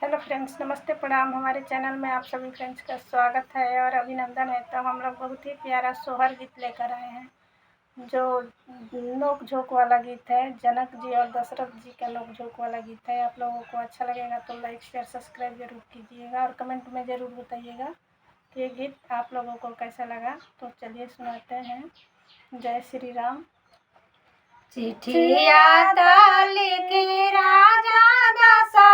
Hello friends, नमस्ते प्रणाम। हमारे चैनल में आप सभी फ्रेंड्स का स्वागत है और अभिनंदन है। तो हम लोग बहुत ही प्यारा सोहर गीत लेकर आए हैं, जो नोक झोंक वाला गीत है। जनक जी और दशरथ जी का नोक झोंक वाला गीत है। आप लोगों को अच्छा लगेगा तो लाइक शेयर सब्सक्राइब जरूर कीजिएगा और कमेंट में ज़रूर बताइएगा कि ये गीत आप लोगों को कैसा लगा। तो चलिए सुनाते हैं। जय श्री राम। चिट्ठिया लिखे राजा दशरथ